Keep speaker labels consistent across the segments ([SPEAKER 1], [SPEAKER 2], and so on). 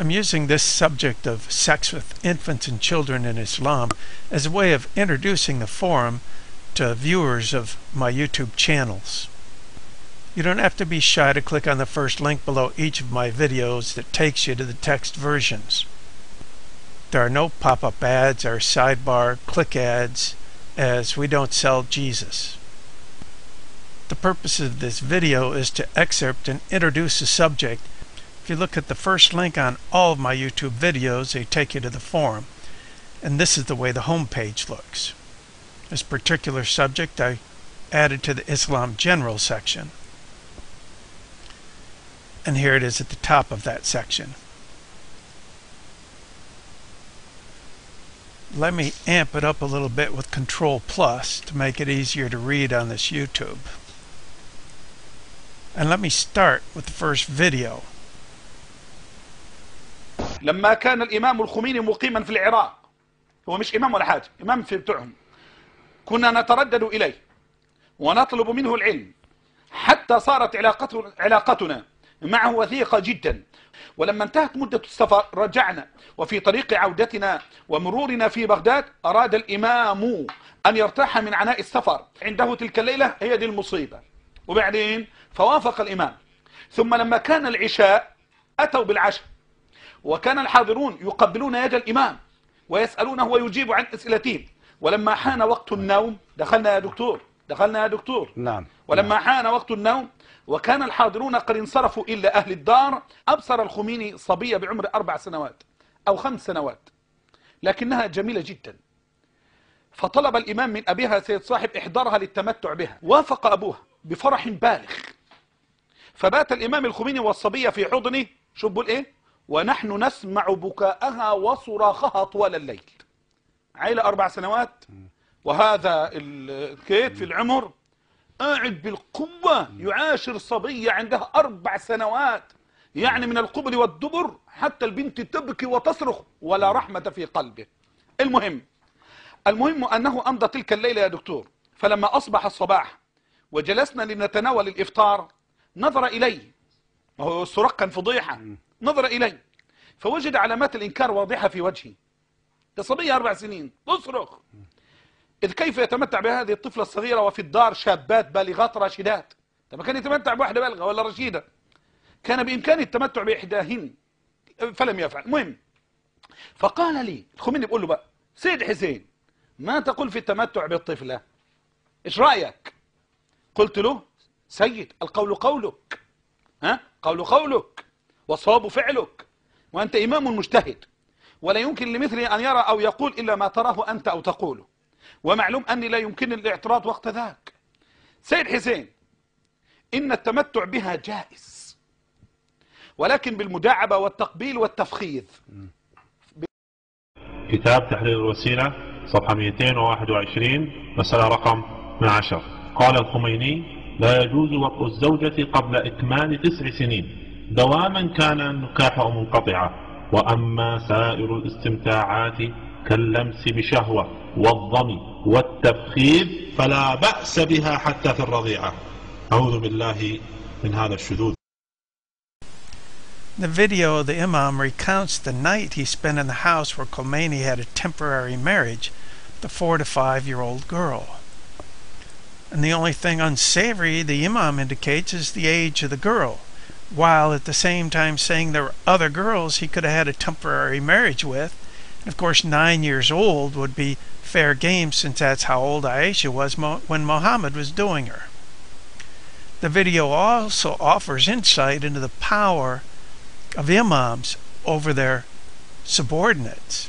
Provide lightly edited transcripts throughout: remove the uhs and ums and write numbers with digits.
[SPEAKER 1] I'm using this subject of sex with infants and children in Islam as a way of introducing the forum to viewers of my YouTube channels. You don't have to be shy to click on the first link below each of my videos that takes you to the text versions. There are no pop-up ads or sidebar click ads, as we don't sell Jesus. The purpose of this video is to excerpt and introduce a subject. If you look at the first link on all of my YouTube videos, they take you to the forum. And this is the way the home page looks. This particular subject I added to the Islam General section. And here it is at the top of that section. Let me amp it up a little bit with Control Plus to make it easier to read on this YouTube. And let me start with the first video.
[SPEAKER 2] لما كان الإمام الخميني مقيما في العراق، هو مش إمام ولا حاجة، إمام في بتوعهم، كنا نتردد إليه ونطلب منه العلم حتى صارت علاقتنا معه وثيقة جدا. ولما انتهت مدة السفر رجعنا، وفي طريق عودتنا ومرورنا في بغداد أراد الإمام أن يرتاح من عناء السفر. عنده تلك الليلة هي دي المصيبة. وبعدين فوافق الإمام. ثم لما كان العشاء أتوا بالعشاء، وكان الحاضرون يقبلون يد الإمام ويسألونه ويجيب عن أسئلتهم. ولما حان وقت النوم دخلنا يا دكتور
[SPEAKER 3] نعم.
[SPEAKER 2] ولما حان وقت النوم وكان الحاضرون قد انصرفوا إلا أهل الدار، أبصر الخميني صبية بعمر 4 سنوات أو 5 سنوات، لكنها جميلة جدا. فطلب الإمام من أبيها سيد صاحب إحضارها للتمتع بها. وافق أبوها بفرح بالغ. فبات الإمام الخميني والصبية في حضنه، شوف بقول إيه، ونحن نسمع بكاءها وصراخها طوال الليل. عيلة 4 سنوات، وهذا الكيت في العمر قاعد بالقوة يعاشر صبية عندها 4 سنوات، يعني من القبل والدبر حتى البنت تبكي وتصرخ ولا رحمة في قلبه. المهم أنه أمضى تلك الليلة يا دكتور. فلما أصبح الصباح وجلسنا لنتناول الإفطار نظر إلي، وهو الصراخ كان فضيحة، نظر إلي فوجد علامات الإنكار واضحة في وجهي. صبية 4 سنين تصرخ، إذ كيف يتمتع بهذه الطفلة الصغيرة وفي الدار شابات بالغات راشدات؟ طب كان يتمتع بواحدة بالغة ولا رشيدة؟ كان بإمكانه التمتع بإحداهن فلم يفعل. المهم فقال لي الخميني بيقول له بقى، سيد حسين ما تقول في التمتع بالطفلة؟ إيش رأيك؟ قلت له سيد القول قولك، قولك والصواب فعلك، وأنت إمام مجتهد ولا يمكن لمثلي أن يرى أو يقول إلا ما تراه أنت أو تقوله، ومعلوم أني لا يمكن الاعتراض وقت ذاك. سيد حسين إن التمتع بها جائز، ولكن بالمداعبة والتقبيل والتفخيذ.
[SPEAKER 4] كتاب تحرير الوسيلة صفحة 221 مسألة رقم 12. قال الخميني: لا يجوز وطء الزوجة قبل إكمال 9 سنين دواما كان النكاح أو منقطعة، وأما سائر الاستمتاعات كاللمس بشهوة والضم والتبخير فلا بأس بها حتى في الرضيعة. أعوذ بالله من هذا الشذوذ.
[SPEAKER 1] The video, the Imam recounts the night he spent in the house where Khomeini had a temporary marriage with a 4 to 5-year-old girl. And the only thing unsavory the Imam indicates is the age of the girl, while at the same time saying there were other girls he could have had a temporary marriage with. And of course 9 years old would be fair game, since that's how old Aisha was when Muhammad was doing her. The video also offers insight into the power of imams over their subordinates.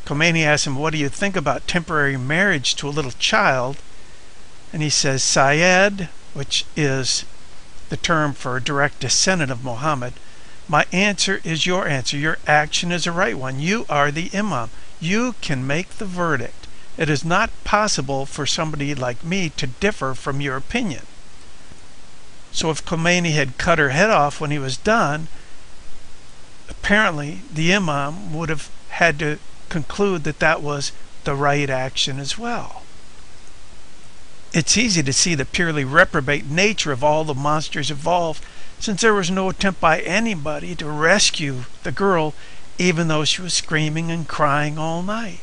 [SPEAKER 1] Khomeini asks him, what do you think about temporary marriage to a little child? And he says, Sayyid, which is the term for a direct descendant of Muhammad, my answer is your answer. Your action is the right one. You are the imam. You can make the verdict. It is not possible for somebody like me to differ from your opinion. So if Khomeini had cut her head off when he was done, apparently the imam would have had to conclude that that was the right action as well. It's easy to see the purely reprobate nature of all the monsters involved since there was no attempt by anybody to rescue the girl even though she was screaming and crying all night.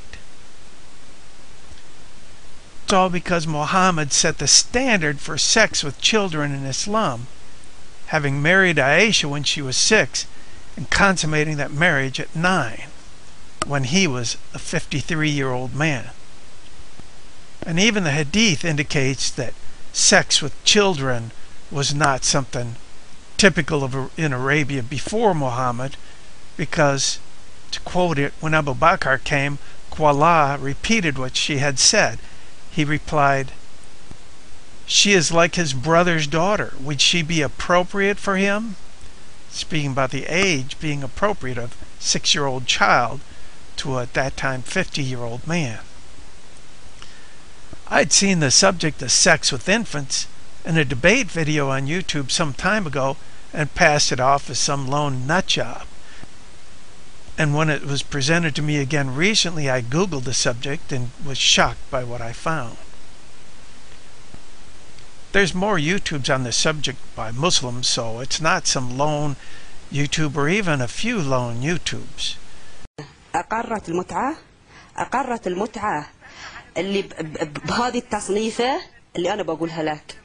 [SPEAKER 1] It's all because Muhammad set the standard for sex with children in Islam, having married Aisha when she was 6 and consummating that marriage at 9, when he was a 53-year-old man. And even the hadith indicates that sex with children was not something typical of in Arabia before Muhammad, because, to quote it, when Abu Bakr came, Qala repeated what she had said. He replied, "She is like his brother's daughter. Would she be appropriate for him?" Speaking about the age being appropriate of 6-year-old child to, at that time, 50-year-old man. I'd seen the subject of sex with infants in a debate video on YouTube some time ago and passed it off as some lone nutjob. And when it was presented to me again recently, I Googled the subject and was shocked by what I found. There's more YouTubes on the subject by Muslims, so it's not some lone YouTube or even a few lone YouTubes.
[SPEAKER 3] أقرت المتعة اللي بهذه التصنيفة اللي أنا بقولها لك.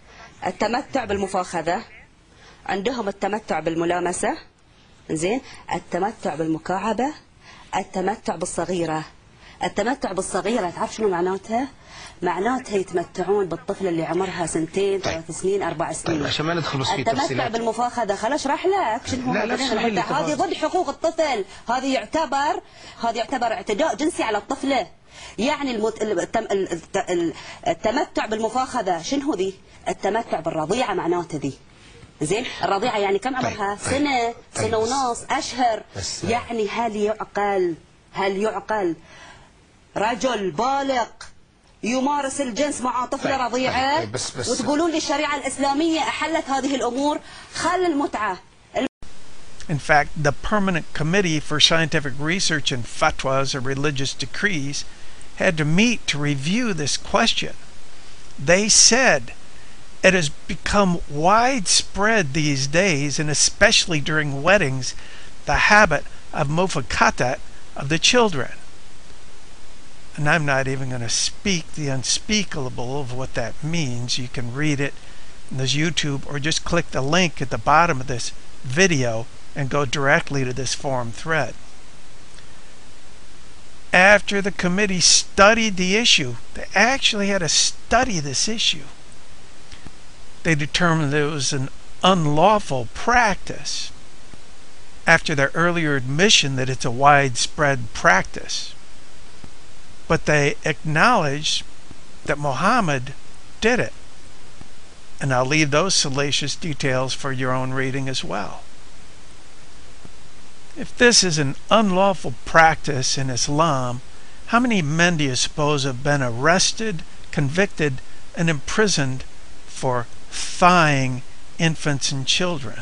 [SPEAKER 3] التمتع بالمفاخذة، عندهم التمتع بالملامسة، زين، التمتع بالمكاعبة، التمتع بالصغيرة. التمتع بالصغيرة تعرف شنو معناتها؟ معناتها يتمتعون بالطفلة اللي عمرها 2 3 سنين 4 سنين.
[SPEAKER 5] طيب عشان ما ندخل في
[SPEAKER 3] التمتع
[SPEAKER 5] تفصيلات.
[SPEAKER 3] بالمفاخذة خل اشرح لك شنو هو. هذه ضد حقوق الطفل، هذه يعتبر اعتداء جنسي على الطفلة. يعني التمتع بالمفاخذة شنو ذي؟ التمتع بالرضيعة معناته ذي. زين، الرضيعة يعني كم عمرها؟ سنة ونص، أشهر. يعني هل يعقل رجل بالغ يمارس الجنس مع طفلة رضيعة؟ وتقولون لي الشريعة الإسلامية أحلت هذه الأمور؟ خل المتعة.
[SPEAKER 1] In fact, the Permanent Committee for Scientific Research in Fatwas or Religious Decrees had to meet to review this question. They said it has become widespread these days, and especially during weddings, the habit of Mufa'khathat of the children. And I'm not even going to speak the unspeakable of what that means. You can read it in this YouTube or just click the link at the bottom of this video and go directly to this forum thread. After the committee studied the issue, they actually had to study this issue. They determined that it was an unlawful practice after their earlier admission that it's a widespread practice. But they acknowledged that Muhammad did it. And I'll leave those salacious details for your own reading as well. If this is an unlawful practice in Islam, how many men do you suppose have been arrested, convicted, and imprisoned for thawing infants and children?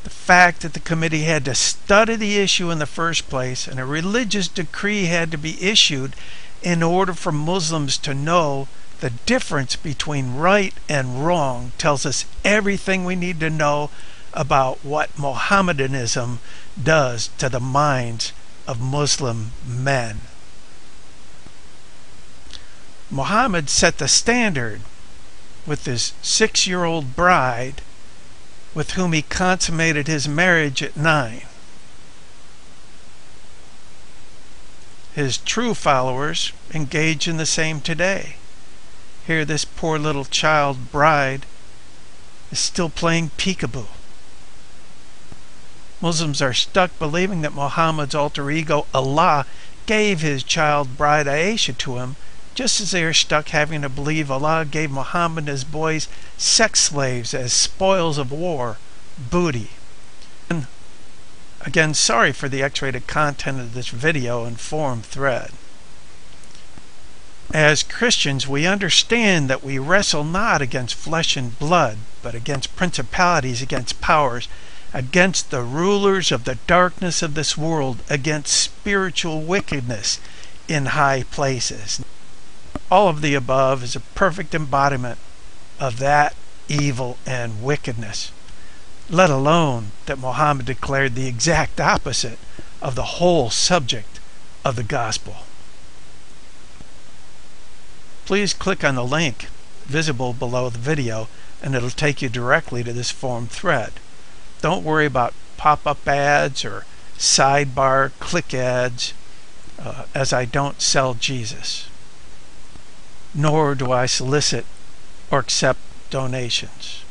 [SPEAKER 1] The fact that the committee had to study the issue in the first place and a religious decree had to be issued in order for Muslims to know the difference between right and wrong tells us everything we need to know about what Mohammedanism does to the minds of Muslim men. Muhammad set the standard with his 6-year-old bride with whom he consummated his marriage at 9. His true followers engage in the same today. Here this poor little child bride is still playing peekaboo. Muslims are stuck believing that Muhammad's alter ego, Allah, gave his child bride Aisha to him, just as they are stuck having to believe Allah gave Muhammad and his boys sex slaves as spoils of war, booty. And again, sorry for the X-rated content of this video and forum thread. As Christians, we understand that we wrestle not against flesh and blood, but against principalities, against powers, against the rulers of the darkness of this world, against spiritual wickedness in high places. All of the above is a perfect embodiment of that evil and wickedness. let alone that Muhammad declared the exact opposite of the whole subject of the gospel. Please click on the link visible below the video and it'll take you directly to this forum thread. Don't worry about pop-up ads or sidebar click ads, as I don't sell Jesus, nor do I solicit or accept donations.